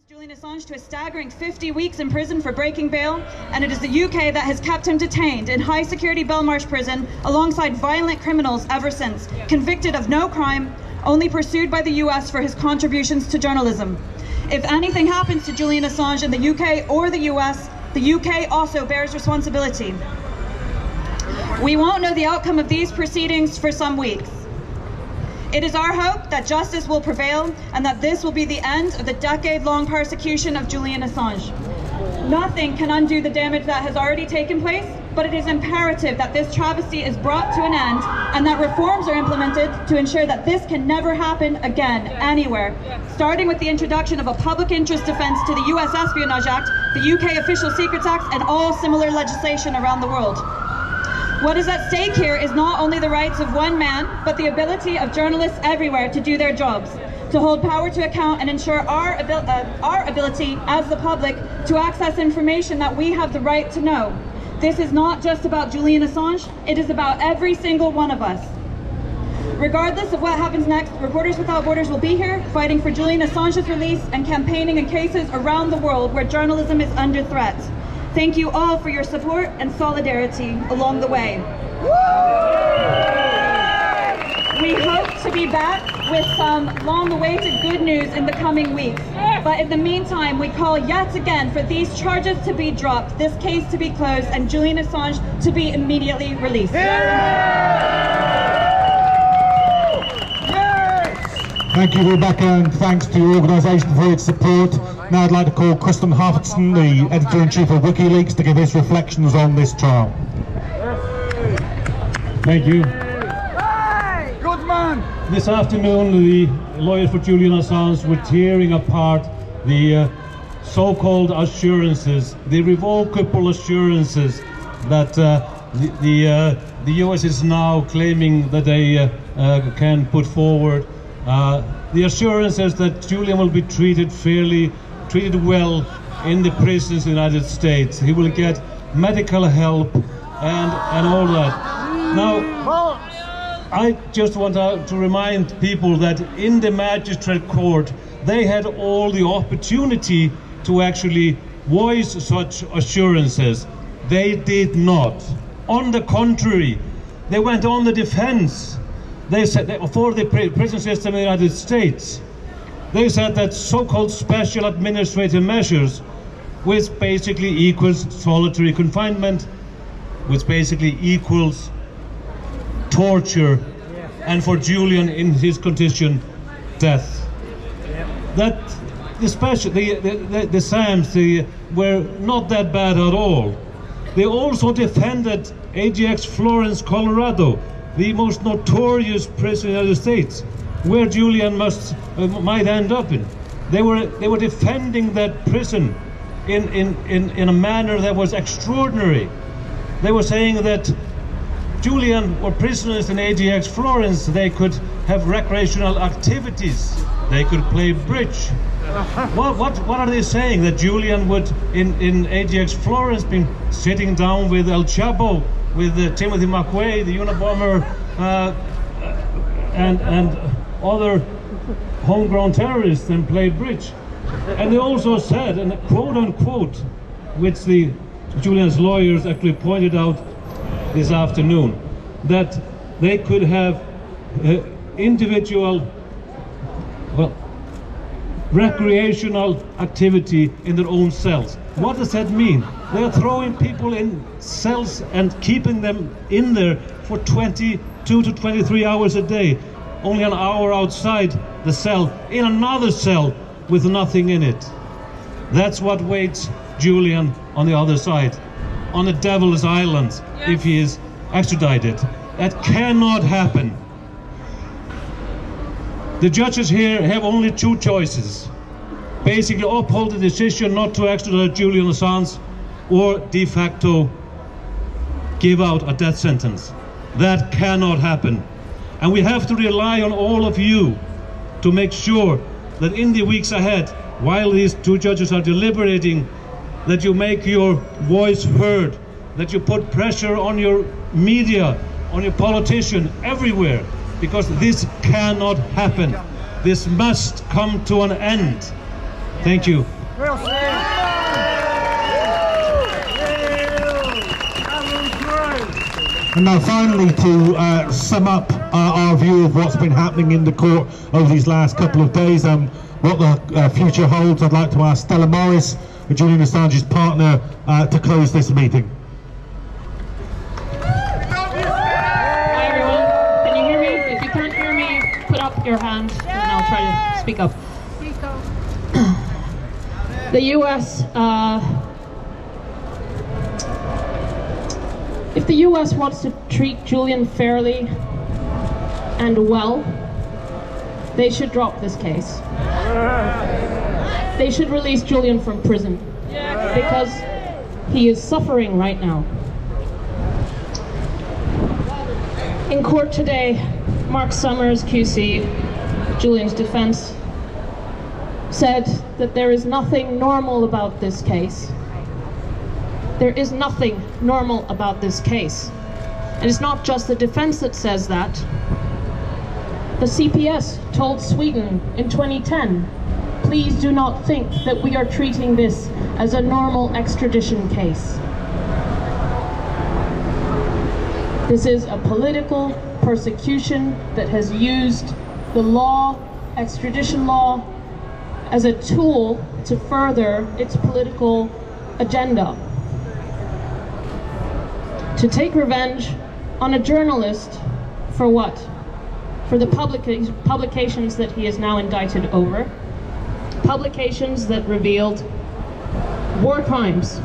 Julian Assange to a staggering 50 weeks in prison for breaking bail, and it is the UK that has kept him detained in high-security Belmarsh Prison alongside violent criminals ever since, convicted of no crime, only pursued by the US for his contributions to journalism. If anything happens to Julian Assange in the UK or the US, the UK also bears responsibility. We won't know the outcome of these proceedings for some weeks. It is our hope that justice will prevail and that this will be the end of the decade-long persecution of Julian Assange. Nothing can undo the damage that has already taken place, but it is imperative that this travesty is brought to an end and that reforms are implemented to ensure that this can never happen again, anywhere, starting with the introduction of a public interest defence to the US Espionage Act, the UK Official Secrets Act, and all similar legislation around the world. What is at stake here is not only the rights of one man, but the ability of journalists everywhere to do their jobs, to hold power to account and ensure our ability as the public to access information that we have the right to know. This is not just about Julian Assange, it is about every single one of us. Regardless of what happens next, Reporters Without Borders will be here fighting for Julian Assange's release and campaigning in cases around the world where journalism is under threat. Thank you all for your support and solidarity along the way. We hope to be back with some long-awaited good news in the coming weeks. But in the meantime, we call yet again for these charges to be dropped, this case to be closed, and Julian Assange to be immediately released. Thank you, Rebecca, and thanks to your organisation for its support. Now I'd like to call Kristen Hartson, the Editor-in-Chief of WikiLeaks, to give his reflections on this trial. Thank you. Good man! This afternoon, the lawyers for Julian Assange were tearing apart the so-called assurances, the irrevocable assurances that the US is now claiming that they can put forward. The assurances that Julian will be treated fairly, treated well in the prisons in the United States. He will get medical help and all that. Now, I just want to remind people that in the magistrate court, they had all the opportunity to actually voice such assurances. They did not. On the contrary, they went on the defense. They said that for the prison system in the United States, they said that so-called special administrative measures, which basically equals solitary confinement, which basically equals torture, and for Julian in his condition, death. That the SAMs were not that bad at all. They also defended AGX Florence, Colorado, the most notorious prison in the United States, where Julian might end up in. They were defending that prison in a manner that was extraordinary. They were saying that Julian or prisoners in AGX Florence, they could have recreational activities. They could play bridge. What are they saying? That Julian would in AGX Florence be sitting down with El Chapo, with Timothy McVeigh, the Unabomber, and other homegrown terrorists, and play bridge. And they also said, and quote unquote, which the Julian's lawyers actually pointed out this afternoon, that they could have individual, recreational activity in their own cells. What does that mean? They are throwing people in cells and keeping them in there for 22 to 23 hours a day, only an hour outside the cell, in another cell with nothing in it. That's what waits Julian on the other side, on the Devil's Island, if he is extradited. That cannot happen. The judges here have only two choices. Basically uphold the decision not to extradite Julian Assange, or de facto give out a death sentence. That cannot happen. And we have to rely on all of you to make sure that in the weeks ahead, while these two judges are deliberating, that you make your voice heard, that you put pressure on your media, on your politician, everywhere, because this cannot happen. This must come to an end. Thank you. And now finally, to sum up our view of what's been happening in the court over these last couple of days and what the future holds, I'd like to ask Stella Morris, Julian Assange's partner, to close this meeting. Hi everyone, can you hear me? If you can't hear me, put up your hand and I'll try to speak up. The US, if the US wants to treat Julian fairly and well, they should drop this case. They should release Julian from prison because he is suffering right now. In court today, Mark Summers, QC, Julian's defense, said that there is nothing normal about this case. There is nothing normal about this case. And it's not just the defense that says that. The CPS told Sweden in 2010, please do not think that we are treating this as a normal extradition case. This is a political persecution that has used the law, extradition law, as a tool to further its political agenda. To take revenge on a journalist for what? For the publications that he is now indicted over. Publications that revealed war crimes,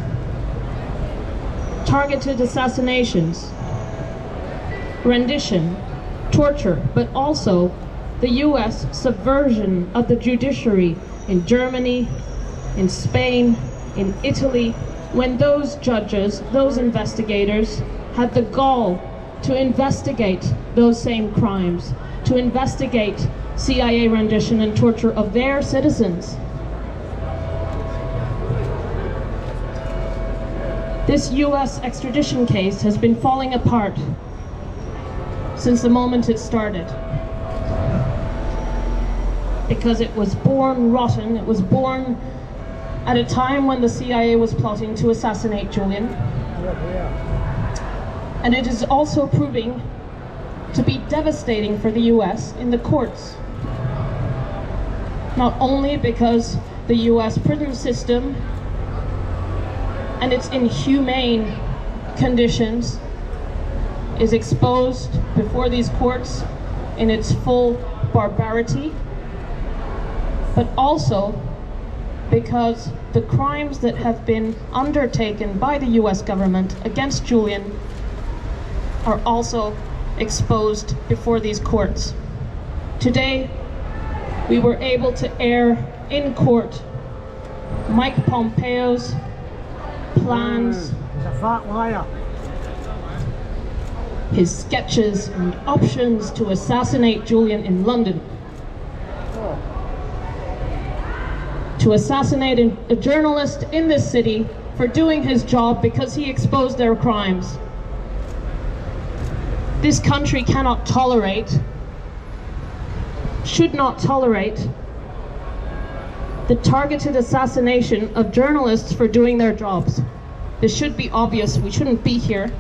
targeted assassinations, rendition, torture, but also the US subversion of the judiciary in Germany, in Spain, in Italy, when those judges, those investigators had the gall to investigate those same crimes, to investigate CIA rendition and torture of their citizens. This US extradition case has been falling apart since the moment it started. Because it was born rotten, it was born at a time when the CIA was plotting to assassinate Julian. And it is also proving to be devastating for the US in the courts. Not only because the US prison system and its inhumane conditions is exposed before these courts in its full barbarity, but also because the crimes that have been undertaken by the US government against Julian are also exposed before these courts. Today, we were able to air in court Mike Pompeo's plans, He's a fat liar. his sketches and options to assassinate Julian in London. To assassinate a journalist in this city for doing his job because he exposed their crimes. This country cannot tolerate, should not tolerate, the targeted assassination of journalists for doing their jobs. This should be obvious. We shouldn't be here.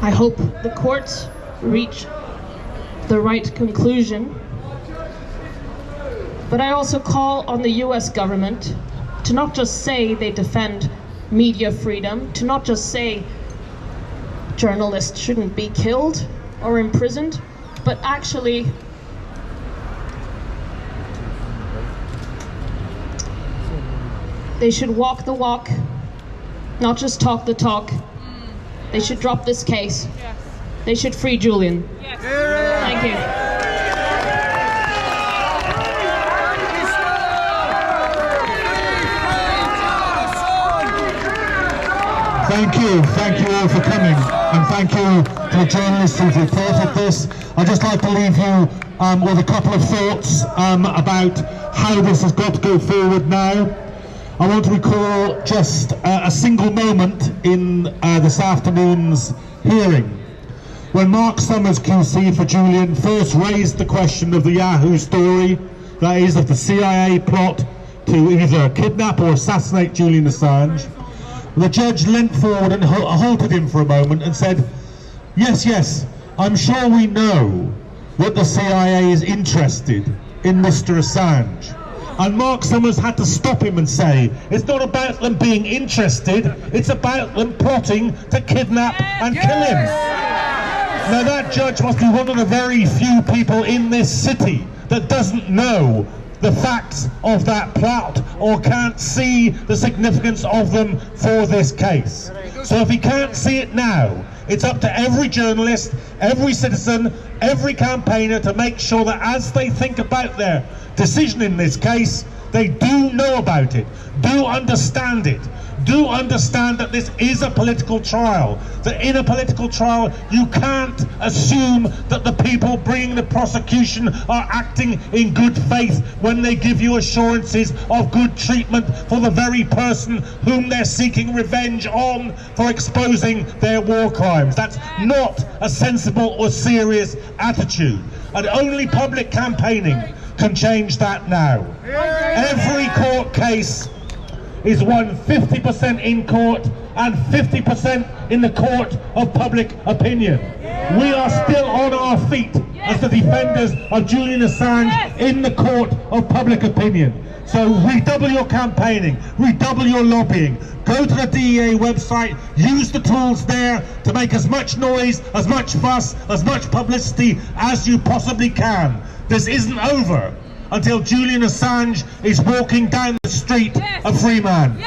I hope the courts reach the right conclusion. But I also call on the US government to not just say they defend media freedom, to not just say journalists shouldn't be killed or imprisoned, but actually they should walk the walk, not just talk the talk. They should drop this case. Yes. They should free Julian. Yes. Thank you. Thank you all for coming, and thank you to the journalists who've reported this. I'd just like to leave you with a couple of thoughts about how this has got to go forward now. I want to recall just a single moment in this afternoon's hearing. when Mark Summers QC for Julian first raised the question of the Yahoo story, that is of the CIA plot to either kidnap or assassinate Julian Assange, the judge leant forward and halted him for a moment and said, yes, I'm sure we know that the CIA is interested in Mr. Assange. And Mark Summers had to stop him and say, it's not about them being interested, it's about them plotting to kidnap and kill him. Now that judge must be one of the very few people in this city that doesn't know the facts of that plot or can't see the significance of them for this case. So if he can't see it now, it's up to every journalist, every citizen, every campaigner to make sure that as they think about their decision in this case, they do know about it, do understand it, do understand that this is a political trial, that in a political trial you can't assume that the people bringing the prosecution are acting in good faith when they give you assurances of good treatment for the very person whom they're seeking revenge on for exposing their war crimes. That's not a sensible or serious attitude, and only public campaigning can change that now. Every court case is won 50% in court and 50% in the court of public opinion. We are still on our feet as the defenders of Julian Assange in the court of public opinion. So redouble your campaigning, redouble your lobbying, go to the DEA website, use the tools there to make as much noise, as much fuss, as much publicity as you possibly can. This isn't over until Julian Assange is walking down the street a free man.